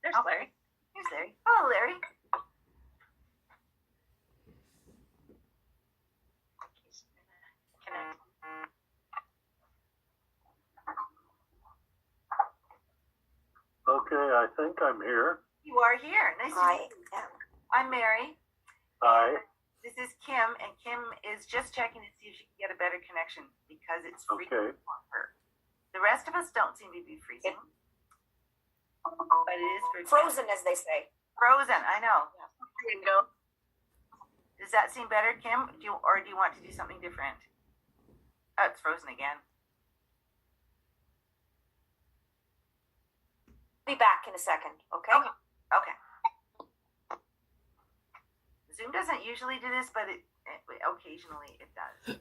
There's Larry. Here's Larry. Hello, Larry. He's gonna connect. Okay, I think I'm here. You are here. Nice to meet you. I'm Mary. Hi. This is Kim, and Kim is just checking to see if she can get a better connection because it's freezing for her. The rest of us don't seem to be freezing, but it is for frozen, as they say. Frozen, I know. Yeah. There you go. Does that seem better, Kim? Do you want to do something different? Oh, it's frozen again. Be back in a second, okay? Okay. Zoom doesn't usually do this, but occasionally it does.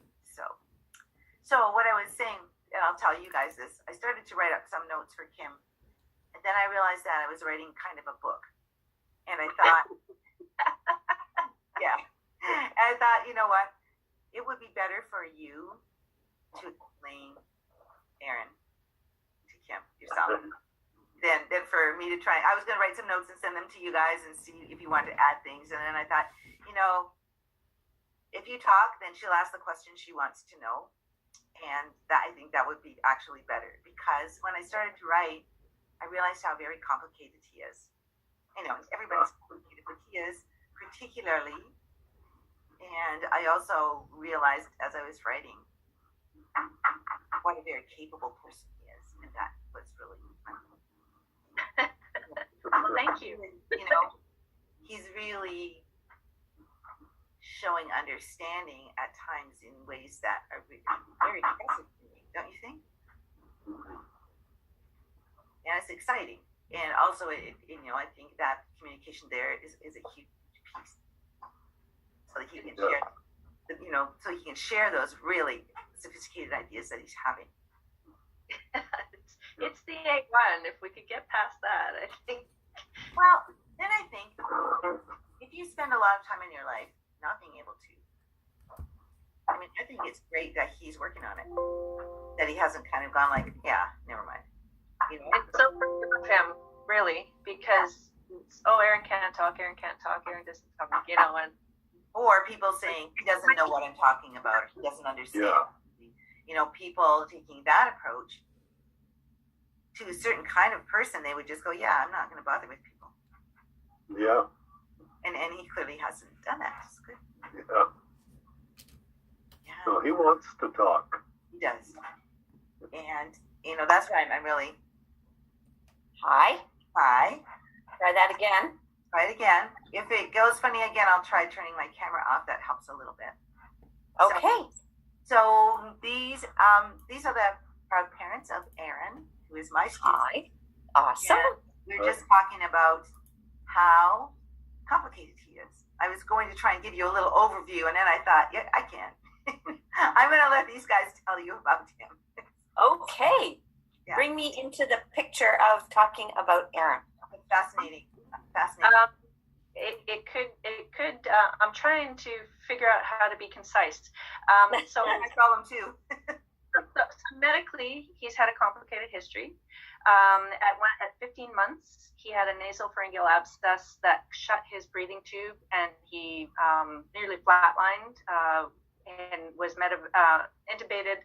So what I was saying, and I'll tell you guys this, I started to write up some notes for Kim, and then I realized that I was writing kind of a book. And I thought, yeah. And I thought, you know what? It would be better for you to explain Aaron to Kim yourself than for me to try. I was going to write some notes and send them to you guys and see if you wanted to add things. And then I thought, you know, if you talk, then she'll ask the question she wants to know. And that, I think that would be actually better, because when I started to write, I realized how very complicated he is. I know everybody's complicated, but he is particularly. And I also realized as I was writing what a very capable person he is, and that was really fun. Well, thank you. You know, he's really showing understanding at times in ways that are really very impressive to me, don't you think? And it's exciting. And also, you know, I think that communication there is a huge piece. So that he can share, you know, so he can share those really sophisticated ideas that he's having. It's the A1. If we could get past that, I think. Well, then I think if you spend a lot of time in your life not being able to, I mean, I think it's great that he's working on it. That he hasn't kind of gone like, yeah, never mind. You know? It's so proud of him, really, because Aaron can't talk, Aaron doesn't talk, you know, and or people saying he doesn't know what I'm talking about, or he doesn't understand. Yeah. You know, people taking that approach to a certain kind of person, they would just go, yeah, I'm not going to bother with people. Yeah. And he clearly hasn't done that. It's good. Yeah. Yeah. So he wants to talk. He does. And, you know, that's why I'm really... Hi. Try that again. Try it again. If it goes funny again, I'll try turning my camera off. That helps a little bit. Okay. So these are the proud parents of Aaron, who is my student. Hi. Awesome. And we were just talking about how complicated he is. I was going to try and give you a little overview, and then I thought, yeah, I can't. I'm going to let these guys tell you about him. Okay. Yeah. Bring me into the picture of talking about Aaron. Fascinating. It could. I'm trying to figure out how to be concise. So my problem too. So medically, he's had a complicated history. At 15 months, he had a nasopharyngeal abscess that shut his breathing tube, and he nearly flatlined and was intubated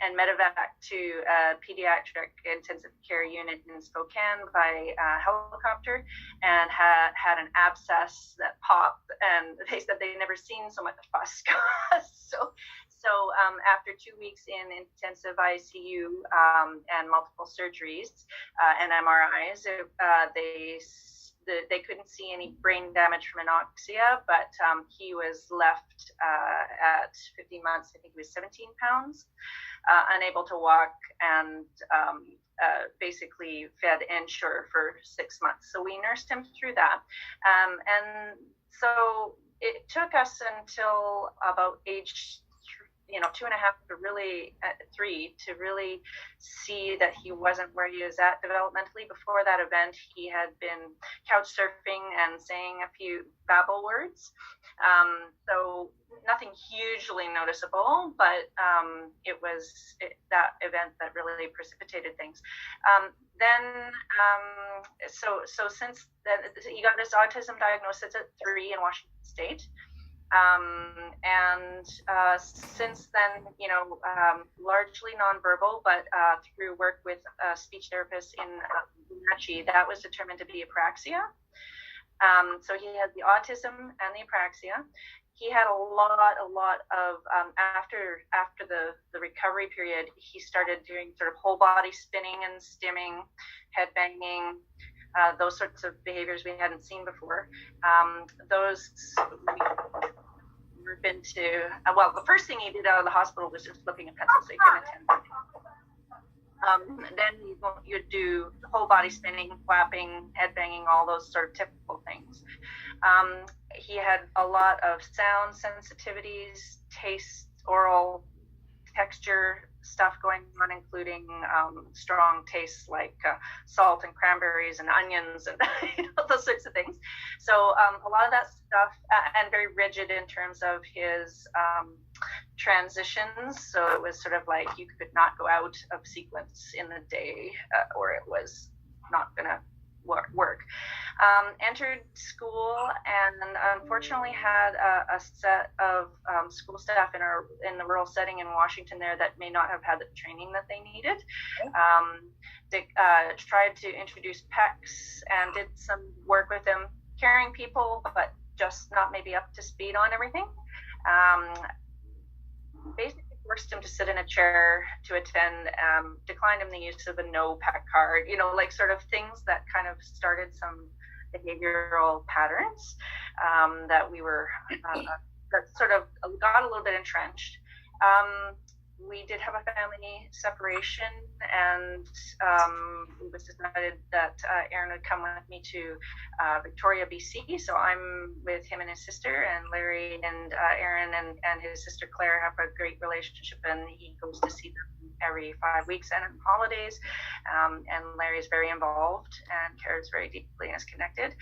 and medevaced to a pediatric intensive care unit in Spokane by helicopter, and had an abscess that popped, and they said they'd never seen so much pus. So after 2 weeks in intensive ICU and multiple surgeries and MRIs, they couldn't see any brain damage from anoxia, but he was left at 15 months, I think he was 17 pounds, unable to walk, and basically fed Ensure for 6 months. So we nursed him through that. And so it took us until about age 2.5 to really 3 to really see that he wasn't where he was at developmentally. Before that event, he had been couch surfing and saying a few babble words. So nothing hugely noticeable, but it was that event that really precipitated things. So since then, he got his autism diagnosis at 3 in Washington State. Since then, largely nonverbal, but through work with a speech therapist in Wenatchee, that was determined to be apraxia. So he had the autism and the apraxia. He had a lot of after the recovery period, he started doing sort of whole body spinning and stimming, head banging, those sorts of behaviors we hadn't seen before. Those we've been to. The first thing he did out of the hospital was just flipping a pencil, so he couldn't attend. Then you'd do whole body spinning, flapping, head banging, all those sort of typical things. He had a lot of sound sensitivities, taste, oral, texture stuff going on, including strong tastes like salt and cranberries and onions and those sorts of things. So a lot of that stuff, and very rigid in terms of his transitions. So it was sort of like you could not go out of sequence in the day or it was not going to work. Entered school and unfortunately had a set of school staff in the rural setting in Washington there that may not have had the training that they needed. They tried to introduce PECs and did some work with them, caring people, but just not maybe up to speed on everything. Basically forced him to sit in a chair to attend, declined him the use of a no PEC card, like sort of things that kind of started some behavioral patterns that we were, that sort of got a little bit entrenched. We did have a family separation, and it was decided that Aaron would come with me to Victoria, BC. So I'm with him and his sister, and Larry and Aaron and his sister Claire have a great relationship, and he goes to see them every 5 weeks and on holidays. And Larry is very involved and cares very deeply and is connected.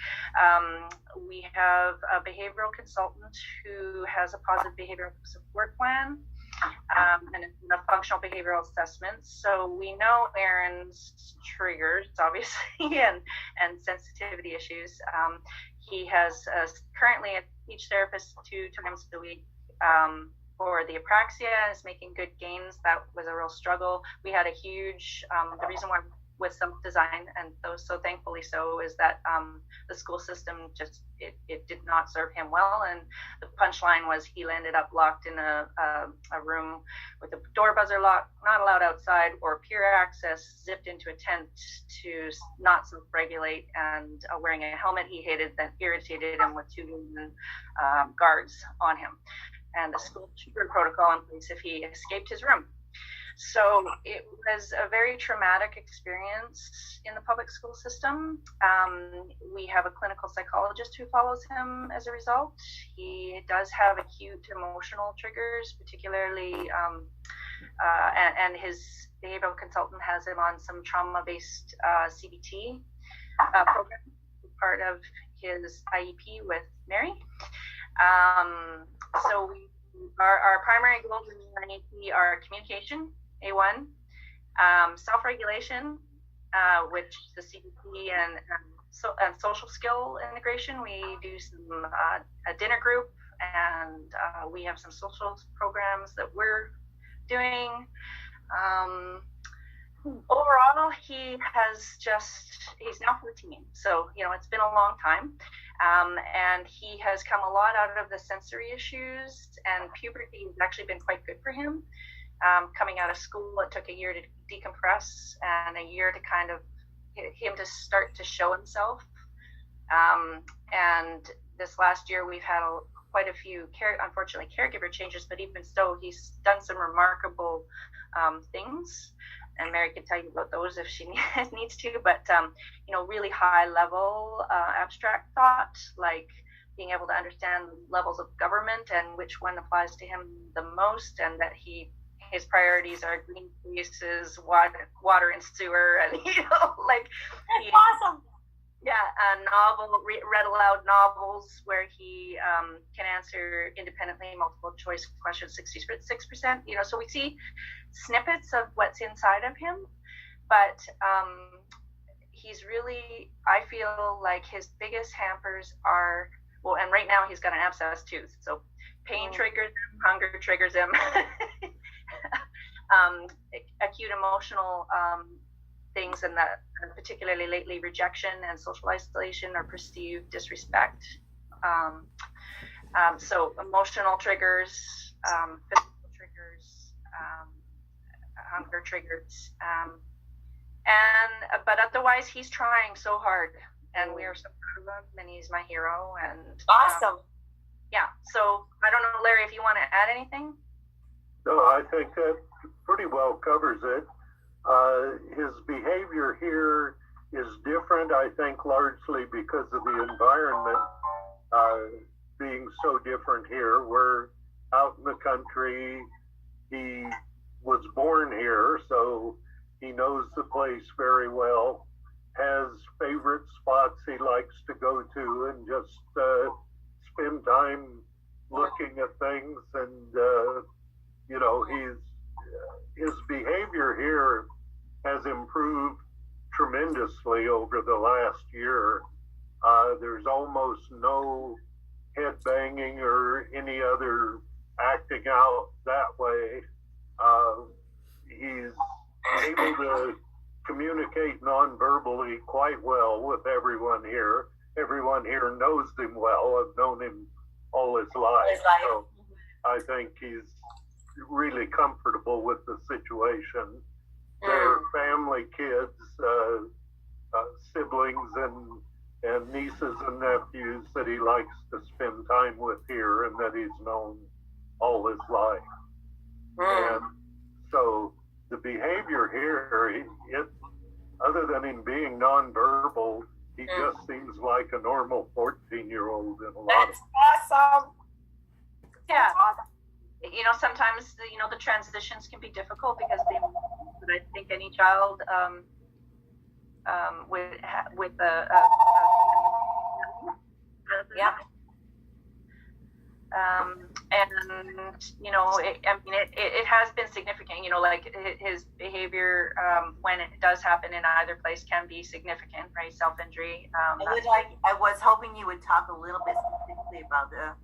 We have a behavioral consultant who has a positive behavioral support plan. And a functional behavioral assessment. So we know Aaron's triggers, obviously, and sensitivity issues. He has currently a speech therapist 2 times a week for the apraxia, is making good gains. That was a real struggle. We had a huge, the reason why with self-design, and so thankfully so, is that the school system just it did not serve him well, and the punchline was he ended up locked in a room with the door buzzer locked, not allowed outside or peer access, zipped into a tent to not self-regulate, and wearing a helmet he hated that irritated him with 2 guards on him, and a school shooter protocol in place if he escaped his room. So it was a very traumatic experience in the public school system. We have a clinical psychologist who follows him as a result. He does have acute emotional triggers, particularly, and his behavioral consultant has him on some trauma-based CBT program, part of his IEP with Mary. So our primary goals in the IEP are communication, A1, self-regulation, which the CBT and social skill integration. We do some a dinner group, and we have some social programs that we're doing. Overall, he's now 14, so it's been a long time, and he has come a lot out of the sensory issues, and puberty has actually been quite good for him. Coming out of school, it took a year to decompress and a year to kind of him to start to show himself. And this last year, we've had quite a few, unfortunately, caregiver changes, but even so, he's done some remarkable things. And Mary could tell you about those if she needs to, but really high level abstract thought, like being able to understand levels of government and which one applies to him the most, and that his priorities are green spaces, water and sewer, and like Awesome. yeah, read aloud novels where he can answer independently multiple choice questions 66%. So we see snippets of what's inside of him, but he's really, I feel like his biggest hampers are, well, and right now he's got an abscess tooth, so pain triggers him, hunger triggers him. Acute emotional things, and that particularly lately rejection and social isolation or perceived disrespect. So emotional triggers, physical triggers, hunger triggers, but otherwise he's trying so hard, and we are so proud of him, and he's my hero. And Awesome. yeah, so I don't know, Larry, if you want to add anything. No, I think that pretty well covers it. His behavior here is different, I think, largely because of the environment being so different here. We're out in the country. He was born here, so he knows the place very well, has favorite spots he likes to go to and just spend time looking at things. And, his behavior here has improved tremendously over the last year. There's almost no head banging or any other acting out that way. He's able to communicate non-verbally quite well with everyone here. Everyone here knows him well. I've known him all his life. So I think he's really comfortable with the situation. Their family, kids, siblings, and nieces and nephews that he likes to spend time with here and that he's known all his life. And so the behavior here, other than him being nonverbal, he just seems like a normal 14-year-old in a lot That's awesome. Yeah. That's awesome. Sometimes the transitions can be difficult because but I think any child with a Yeah. It has been significant. Like his behavior when it does happen in either place can be significant, right? Self-injury. I was hoping you would talk a little bit specifically about the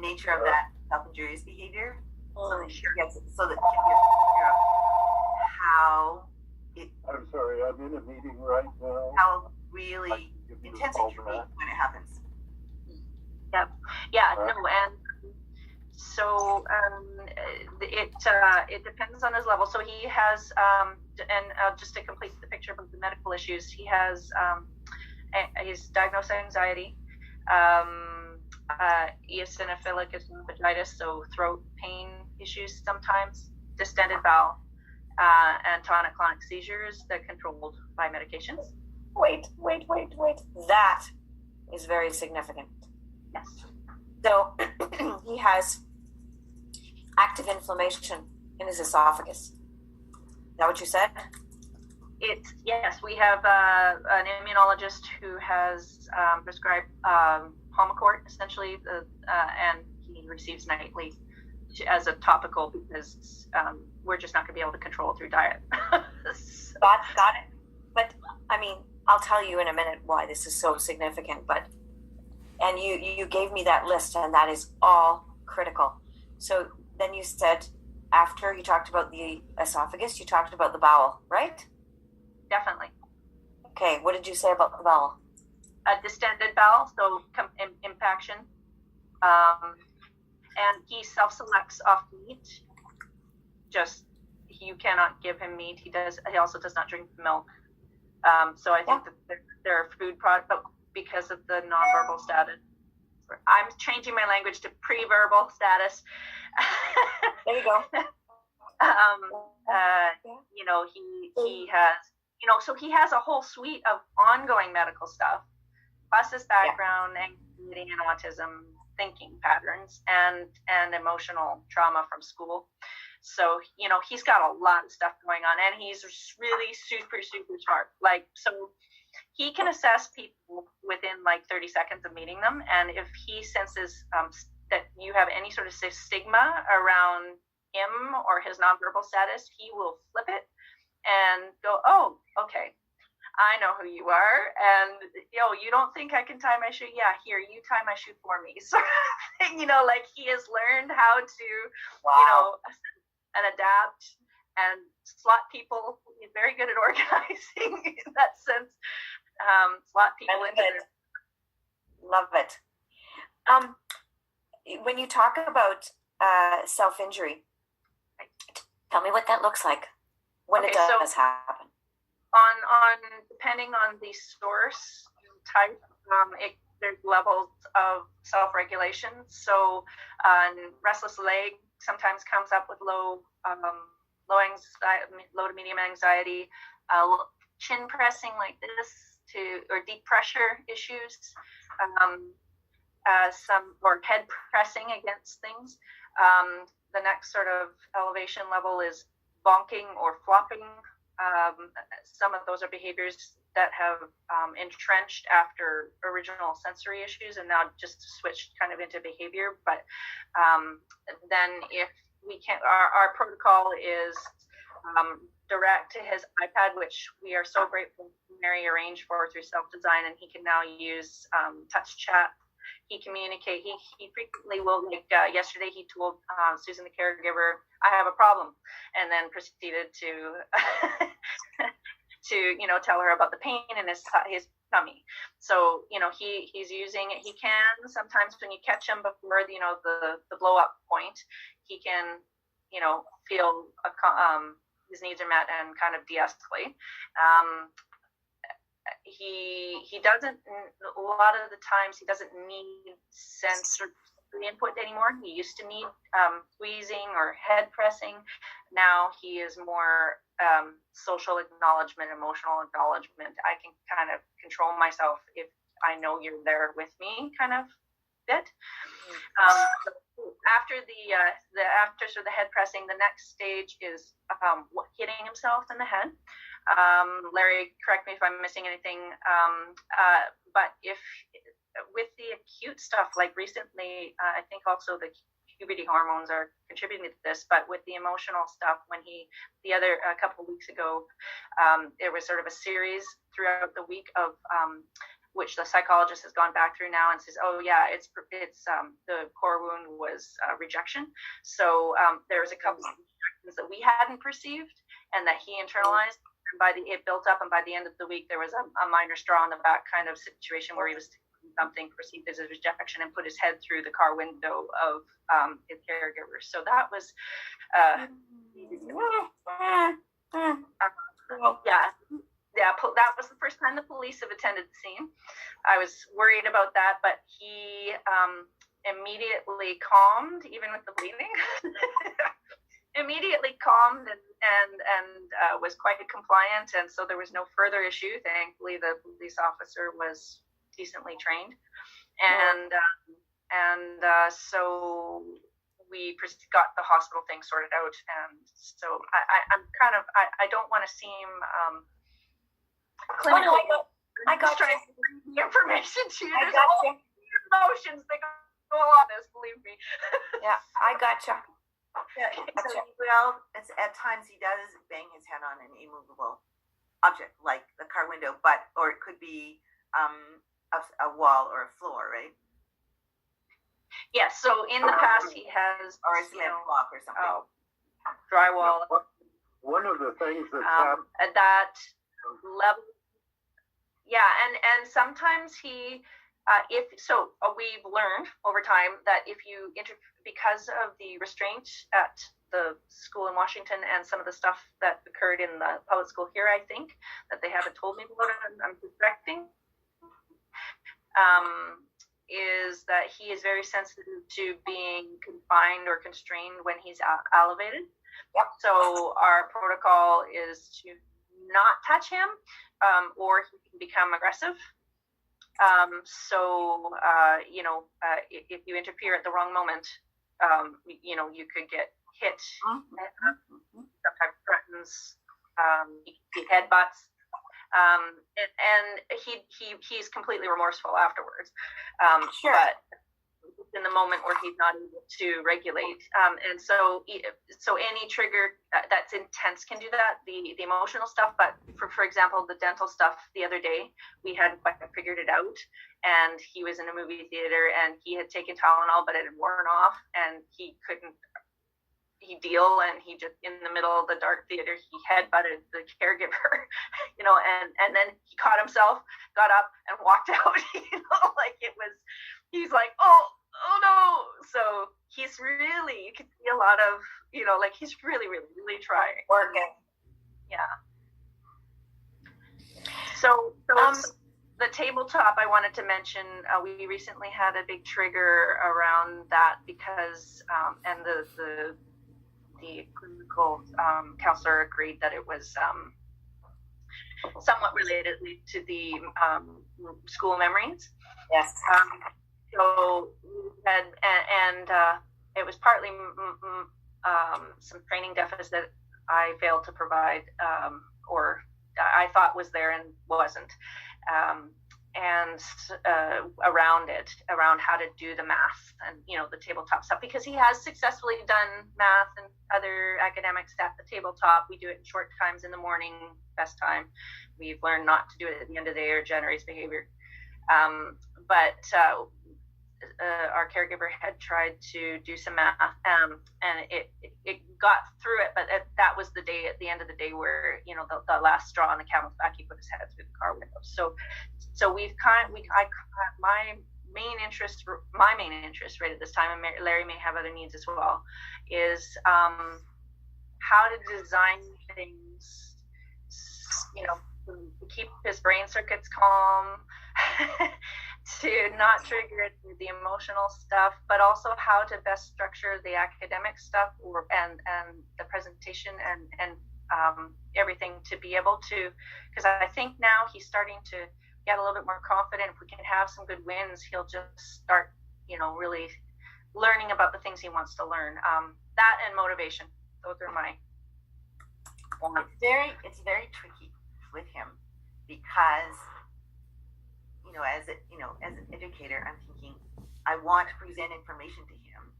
nature of that self-injurious behavior, so that she gets a picture of how it. I'm sorry, I'm in a meeting right now. How really intense it can be when it happens. Yep. Yeah. No. And so it depends on his level. So he has, just to complete the picture of the medical issues, he has he's diagnosed anxiety, eosinophilic esophagitis, so throat pain issues sometimes, distended bowel, and tonic-clonic seizures that are controlled by medications. Wait. That is very significant. Yes. So he has active inflammation in his esophagus. Is that what you said? Yes, we have an immunologist who has prescribed Pulmicort, essentially, and he receives nightly as a topical because we're just not going to be able to control it through diet. So. Got it. But I mean, I'll tell you in a minute why this is so significant. And you gave me that list, and that is all critical. So then you said, after you talked about the esophagus, you talked about the bowel, right? Definitely. Okay, what did you say about the bowel? A distended bowel, so impaction. And he self-selects off meat. You cannot give him meat. He also does not drink milk. So I think that there are food products, but because of the nonverbal status, I'm changing my language to pre-verbal status. There you go. He has, so he has a whole suite of ongoing medical stuff plus his background, anxiety and autism, thinking patterns, and emotional trauma from school. So, you know, he's got a lot of stuff going on, and he's really super, super smart. Like, so he can assess people within like 30 seconds of meeting them. And if he senses that you have any sort of stigma around him or his nonverbal status, he will flip it and go, oh, okay, I know who you are. And, you don't think I can tie my shoe? Yeah, here, you tie my shoe for me. So, you know, like he has learned how to, you know, and adapt and slot people. He's very good at organizing in that sense. Slot people into it. Love it. When you talk about self-injury, tell me what that looks like when it does happen. On depending on the source type, there's levels of self-regulation. So, restless leg sometimes comes up with low to medium anxiety, chin pressing like this or deep pressure issues, or head pressing against things. The next sort of elevation level is bonking or flopping. Some of those are behaviors that have entrenched after original sensory issues and now just switched kind of into behavior. But then if we can't, our protocol is direct to his iPad, which we are so grateful Mary arranged for through self-design, and he can now use touch chat. He communicate. He frequently will, like yesterday, he told Susan, the caregiver, "I have a problem," and then proceeded to to tell her about the pain in his tummy. So he's using it. He can sometimes, when you catch him before the blow up point, he can feel his needs are met and kind of de-escalate. He doesn't, a lot of the times he doesn't need sensory input anymore. He used to need squeezing or head pressing. Now he is more social acknowledgement, emotional acknowledgement. I can kind of control myself if I know you're there with me, kind of bit. After the head pressing, the next stage is hitting himself in the head. Larry, correct me if I'm missing anything. But if with the acute stuff, like recently, I think also the puberty hormones are contributing to this. But with the emotional stuff, a couple of weeks ago, there was sort of a series throughout the week of which the psychologist has gone back through now and says, oh yeah, it's the core wound was rejection. So there's a couple of rejections that we hadn't perceived and that he internalized. It built up, and by the end of the week, there was a minor straw in the back kind of situation where he was taking something perceived as a rejection and put his head through the car window of his caregiver. So that was, that was the first time the police have attended the scene. I was worried about that, but he immediately calmed, even with the bleeding. Immediately calmed and was quite compliant, and so there was no further issue. Thankfully, the police officer was decently trained, and so we got the hospital thing sorted out. And so I'm kind of I don't want to seem clinical. I got trying to bring the information to you. I There's got all emotions that go on this. Believe me. Yeah, I gotcha. Yeah, so it's, at times he does bang his head on an immovable object like the car window, or it could be a wall or a floor, right? Yes. So in the past he has, or a cement block or something. Drywall. One of the things that's happened at that level. Yeah, and sometimes he. We've learned over time that if you because of the restraint at the school in Washington and some of the stuff that occurred in the public school here, I think that they haven't told me about it, I'm suspecting, is that he is very sensitive to being confined or constrained when he's elevated. Yep. So our protocol is to not touch him, or he can become aggressive. If you interfere at the wrong moment, you could get hit. Sometimes threatens, he headbutts, and he's completely remorseful afterwards. Sure. But in the moment where he's not able to regulate, and so any trigger that's intense can do that. The emotional stuff, but for example, the dental stuff the other day, we hadn't quite figured it out, and he was in a movie theater and he had taken Tylenol, but it had worn off, and he couldn't deal, and he just, in the middle of the dark theater, he headbutted the caregiver, and then he caught himself, got up and walked out, he's like, oh no. So he's really, you can see a lot of, he's really, really, really trying. Working. Yeah. So the tabletop, I wanted to mention, we recently had a big trigger around that because, and the clinical counselor agreed that it was somewhat related to the school memories. Yes. So we had, and it was partly some training deficit that I failed to provide, or I thought was there and wasn't. And around how to do the math and, the tabletop stuff, because he has successfully done math and other academics at the tabletop. We do it in short times in the morning, best time. We've learned not to do it at the end of the day or generates behavior. But our caregiver had tried to do some math, and it got through it, but that was the day, at the end of the day, where the last straw on the camel's back, he put his head through the car window. So my main interest right at this time, and Larry may have other needs as well, is how to design things, to keep his brain circuits calm, to not trigger the emotional stuff, but also how to best structure the academic stuff and the presentation and everything, to be able to, because I think now he's starting to get a little bit more confident. If we can have some good wins, he'll just start, really learning about the things he wants to learn. That and motivation. Those are my. It's very tricky with him because, as an educator, I'm thinking I want to present information to him,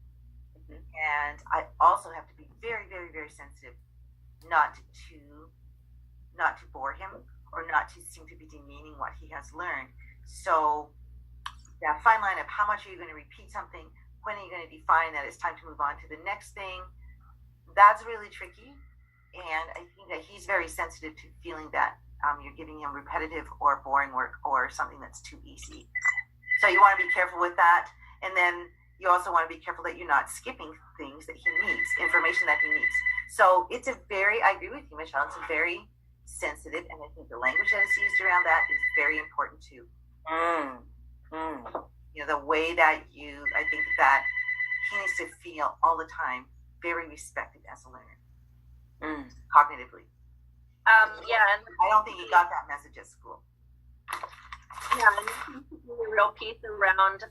and I also have to be very, very, very sensitive, not to bore him or not to seem to be demeaning what he has learned. So that fine line of how much are you going to repeat something, when are you going to define that it's time to move on to the next thing, that's really tricky. And I think that he's very sensitive to feeling that you're giving him repetitive or boring work or something that's too easy. So you want to be careful with that. And then you also want to be careful that you're not skipping things that he needs, information that he needs. So I agree with you, Michelle, it's a very sensitive, and I think the language that is used around that is very important too. The way that I think that he needs to feel all the time very respected as a learner, cognitively. And I don't think he got that message at school. Yeah, and a real piece around,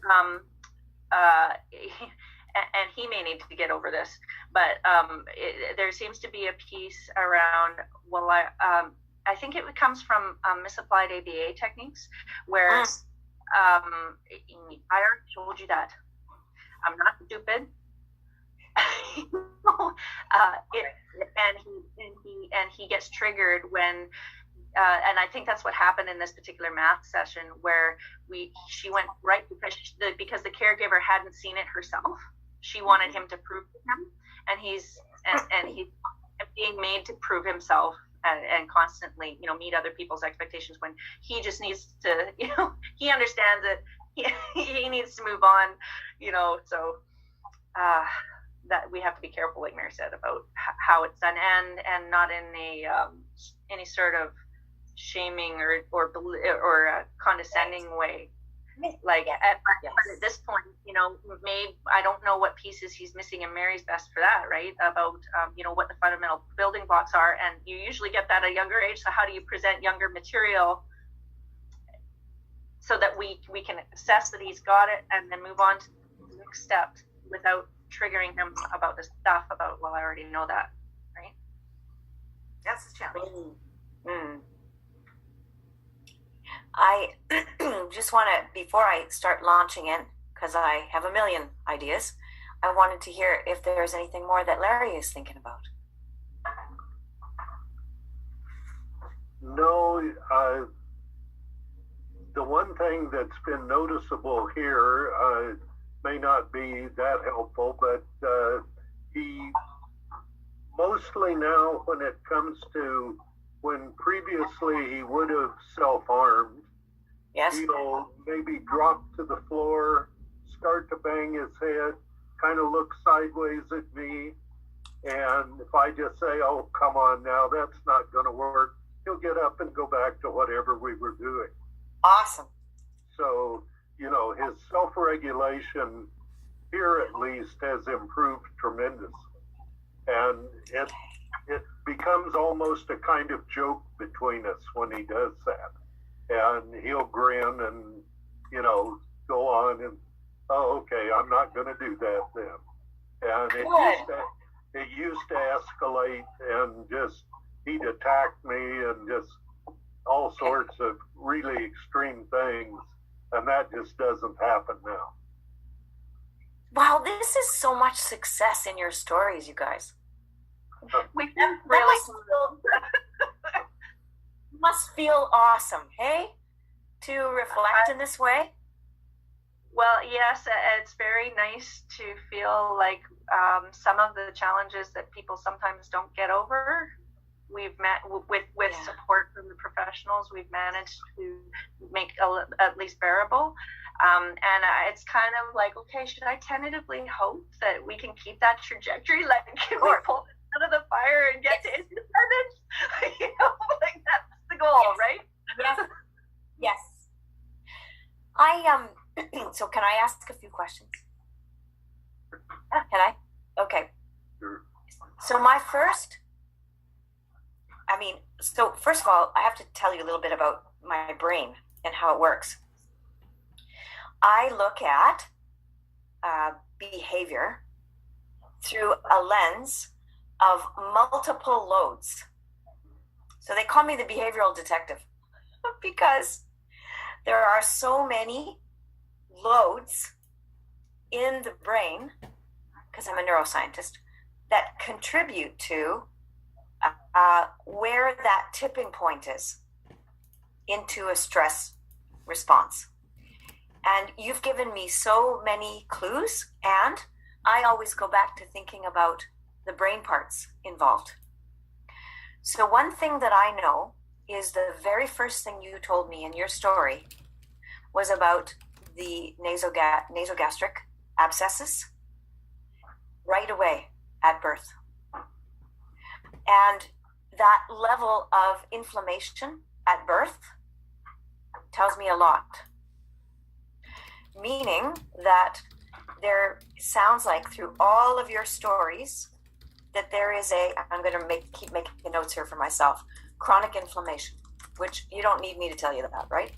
and he may need to get over this, but there seems to be a piece around, I think it comes from misapplied ABA techniques, where I already told you that I'm not stupid. And he gets triggered when, and I think that's what happened in this particular math session, where she went right because the caregiver hadn't seen it herself. She wanted him to prove to him, and he's being made to prove himself and constantly, meet other people's expectations, when he just needs to, he understands that he needs to move on, so that we have to be careful, like Mary said, about how it's done, and not in any sort of shaming or condescending way. Like at this point, maybe I don't know what pieces he's missing, and Mary's best for that, right? About what the fundamental building blocks are, and you usually get that at a younger age. So how do you present younger material so that we can assess that he's got it and then move on to the next step without triggering him about the stuff about, well, I already know that, right? That's the challenge. I just want to, before I start launching in, because I have a million ideas, I wanted to hear if there's anything more that Larry is thinking about. No, the one thing that's been noticeable here may not be that helpful, but he mostly now, when it comes to when previously he would have self-harmed, Yes. he'll maybe drop to the floor, start to bang his head, kind of look sideways at me, and if I just say, oh, come on now, that's not going to work, he'll get up and go back to whatever we were doing. Awesome. So, you know, his self-regulation here at least has improved tremendously. And it becomes almost a kind of joke between us when he does that. And he'll grin and, you know, go on and, oh, okay, I'm not going to do that then. And it used to escalate and just, he'd attack me and just all sorts of really extreme things. And that just doesn't happen now. Wow, this is so much success in your stories, you guys. We That really must feel awesome, hey? To reflect in this way? Well, yes, it's very nice to feel like some of the challenges that people sometimes don't get over, we've met with support from the professionals, we've managed to make at least bearable. And it's kind of like, okay, should I tentatively hope that we can keep that trajectory? Like, can we pull it out of the fire and get to independence? You know, like that's the goal, right? Yes. Yes. So can I ask a few questions? Can I? Okay. Sure. So first of all, I have to tell you a little bit about my brain and how it works. I look at behavior through a lens of multiple loads. So they call me the behavioral detective because there are so many loads in the brain, because I'm a neuroscientist, that contribute to where that tipping point is into a stress response. And you've given me so many clues, and I always go back to thinking about the brain parts involved. So one thing that I know is the very first thing you told me in your story was about the nasogastric abscesses right away at birth. And that level of inflammation at birth tells me a lot. Meaning that there sounds like through all of your stories that there is I'm going to keep making notes here for myself, chronic inflammation, which you don't need me to tell you that, right?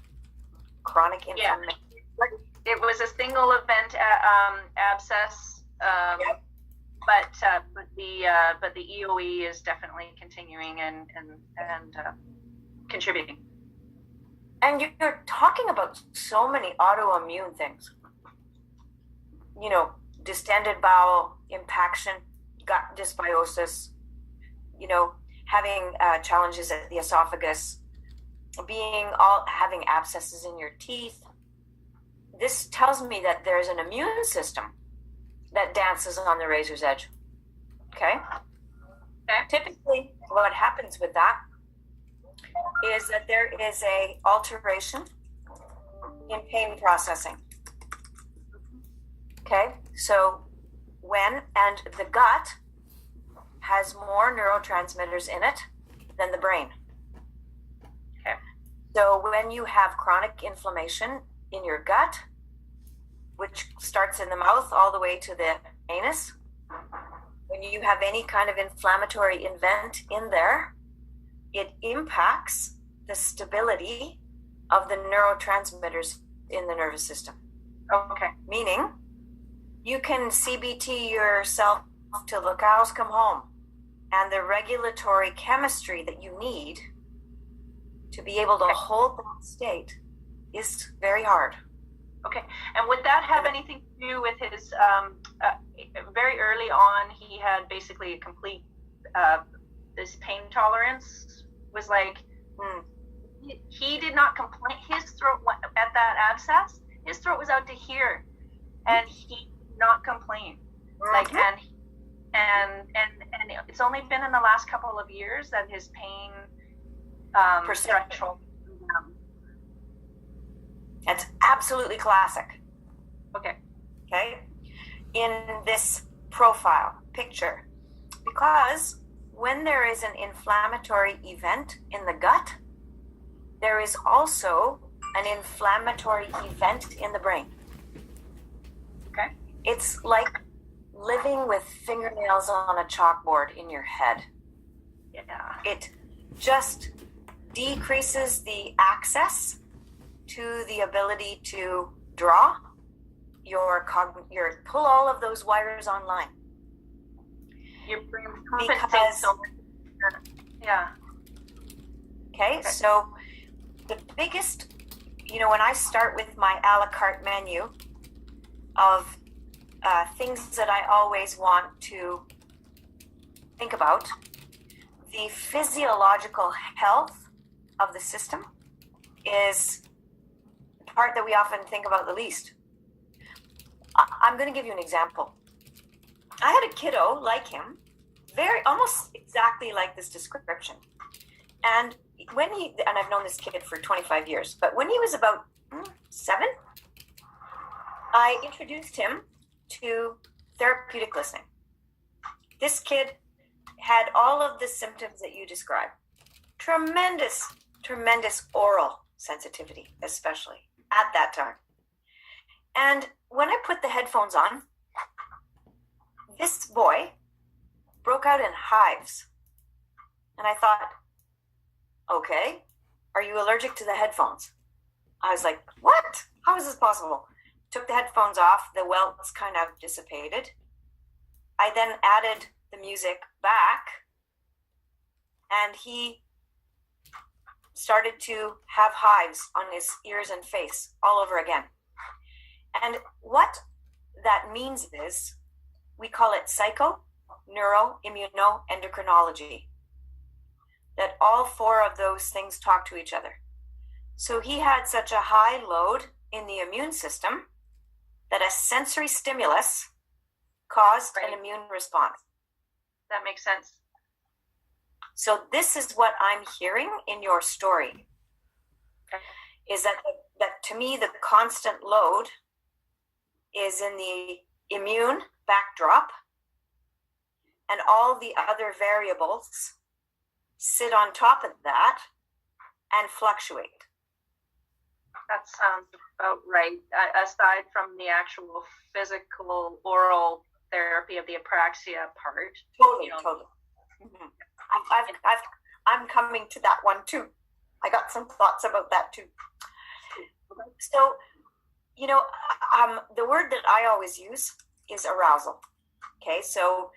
Chronic inflammation. Yeah. It was a single event abscess, but the EOE is definitely continuing and contributing. And you're talking about so many autoimmune things. You know, distended bowel impaction, gut dysbiosis, you know, having challenges at the esophagus, having abscesses in your teeth. This tells me that there's an immune system that dances on the razor's edge. Okay? Typically, what happens with that is that there is a alteration in pain processing. Okay, so and the gut has more neurotransmitters in it than the brain. Okay, so when you have chronic inflammation in your gut, which starts in the mouth all the way to the anus, when you have any kind of inflammatory event in there, it impacts the stability of the neurotransmitters in the nervous system. Okay. Meaning, you can CBT yourself till the cows come home, and the regulatory chemistry that you need to be able to hold that state is very hard. Okay. And would that have anything to do with his, very early on, he had basically a complete, this pain tolerance was like, he did not complain. His throat, at that abscess, his throat was out to here, and he did not complain. Like, and it's only been in the last couple of years that his pain threshold. That's absolutely classic. Okay. Okay. In this profile picture, because when there is an inflammatory event in the gut, there is also an inflammatory event in the brain. Okay. It's like living with fingernails on a chalkboard in your head. Yeah. It just decreases the access to the ability to draw your pull all of those wires online. Your brain Because, so much. Yeah. Okay, so the biggest, when I start with my a la carte menu of things that I always want to think about, the physiological health of the system is the part that we often think about the least. I'm going to give you an example. I had a kiddo like him, almost exactly like this description. And and I've known this kid for 25 years, but when he was about 7, I introduced him to therapeutic listening. This kid had all of the symptoms that you described. Tremendous oral sensitivity, especially at that time. And when I put the headphones on, this boy broke out in hives. And I thought, okay, are you allergic to the headphones? I was like, what? How is this possible? Took the headphones off, the welts kind of dissipated. I then added the music back, and he started to have hives on his ears and face all over again. And what that means is, we call it psycho-neuro-immuno-endocrinology, that all 4 of those things talk to each other. So he had such a high load in the immune system that a sensory stimulus caused an immune response. That makes sense. So this is what I'm hearing in your story, is that to me, the constant load is in the immune backdrop, and all the other variables sit on top of that and fluctuate. That sounds about right. Aside from the actual physical oral therapy of the apraxia part. Totally. Mm-hmm. I'm coming to that one too. I got some thoughts about that too. So, the word that I always use is arousal. Okay, so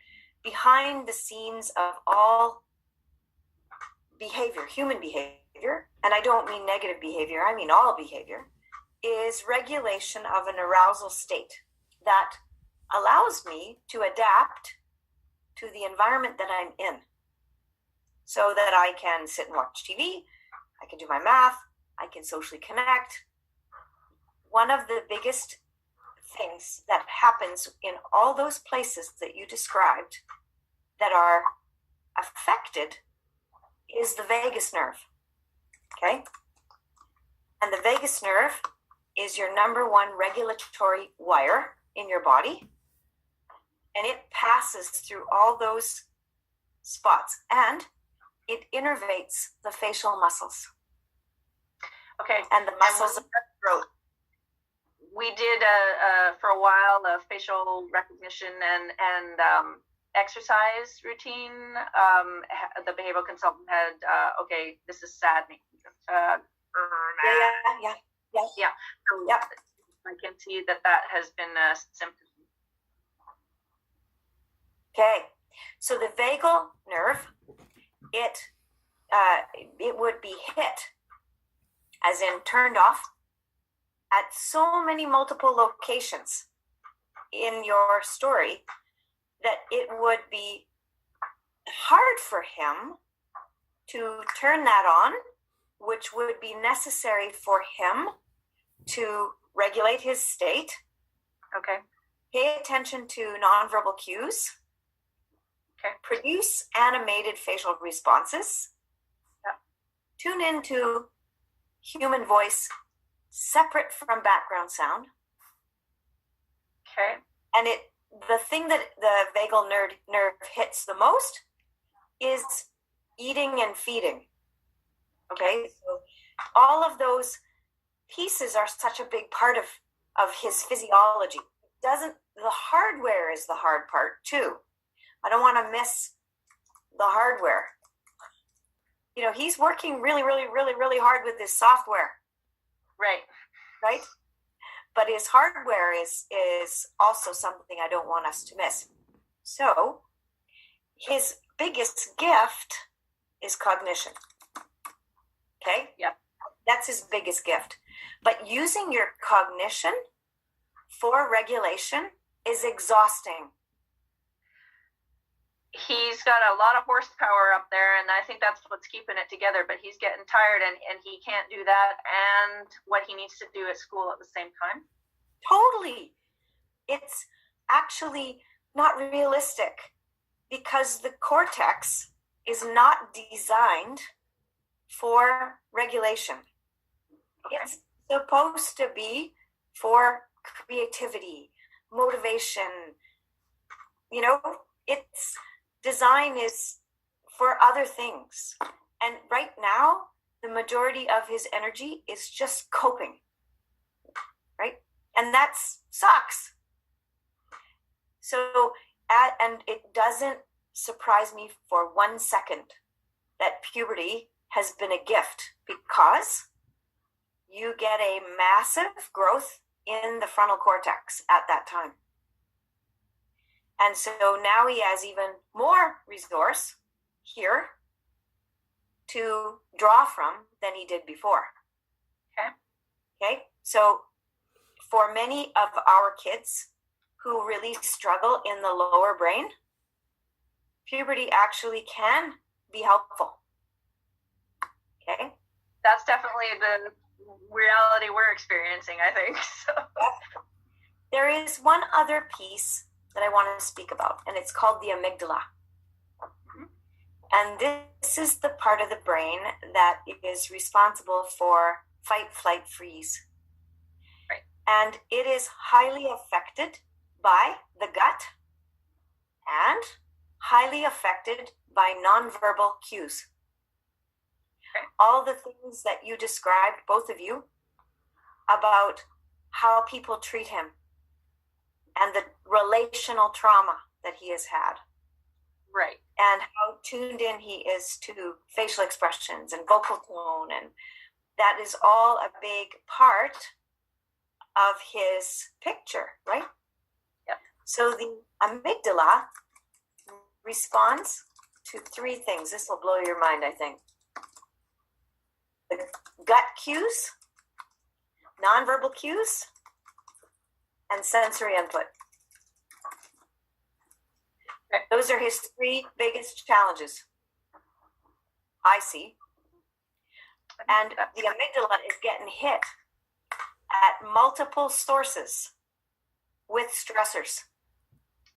behind the scenes of all behavior, human behavior, and I don't mean negative behavior, I mean all behavior, is regulation of an arousal state that allows me to adapt to the environment that I'm in, so that I can sit and watch TV, I can do my math, I can socially connect. One of the biggest things that happens in all those places that you described that are affected is the vagus nerve. Okay? And the vagus nerve is your number 1 regulatory wire in your body. And it passes through all those spots, and it innervates the facial muscles. Okay. And the muscles of the throat. We did for a while a facial recognition and exercise routine. The behavioral consultant had, okay, this is saddening. Yeah. Yeah. So Yep. I can see that has been a symptom. Okay. So the vagal nerve, it would be hit, as in turned off, at so many multiple locations in your story that it would be hard for him to turn that on, which would be necessary for him to regulate his state, Okay. pay attention to nonverbal cues, Okay. produce animated facial responses, tune into human voice separate from background sound. Okay. And the thing that the vagal nerve hits the most is eating and feeding. Okay, so all of those pieces are such a big part of his physiology. The hardware is the hard part too. I don't want to miss the hardware. You know, he's working really, really, really, really hard with his software. Right? But his hardware is also something I don't want us to miss. So his biggest gift is cognition. Okay? Yep. That's his biggest gift. But using your cognition for regulation is exhausting. He's got a lot of horsepower up there, and I think that's what's keeping it together, but he's getting tired, and he can't do that and what he needs to do at school at the same time. Totally. It's actually not realistic because the cortex is not designed for regulation. Okay. It's supposed to be for creativity, motivation. You know, its design is for other things. And right now, the majority of his energy is just coping, right? And that sucks. So, and it doesn't surprise me for 1 second that puberty has been a gift, because you get a massive growth in the frontal cortex at that time. And so now he has even more resource here to draw from than he did before. Okay. So for many of our kids who really struggle in the lower brain, puberty actually can be helpful. Okay. That's definitely the reality we're experiencing, I think. So. There is one other piece that I want to speak about, and it's called the amygdala. Mm-hmm. And this is the part of the brain that is responsible for fight, flight, freeze. Right. And it is highly affected by the gut and highly affected by nonverbal cues. Okay. All the things that you described, both of you, about how people treat him and the relational trauma that he has had. Right. And how tuned in he is to facial expressions and vocal tone. And that is all a big part of his picture, right? Yep. So the amygdala responds to 3 things. This will blow your mind, I think. The gut cues, nonverbal cues, and sensory input. Okay. Those are his 3 biggest challenges, I see. And the amygdala is getting hit at multiple sources with stressors.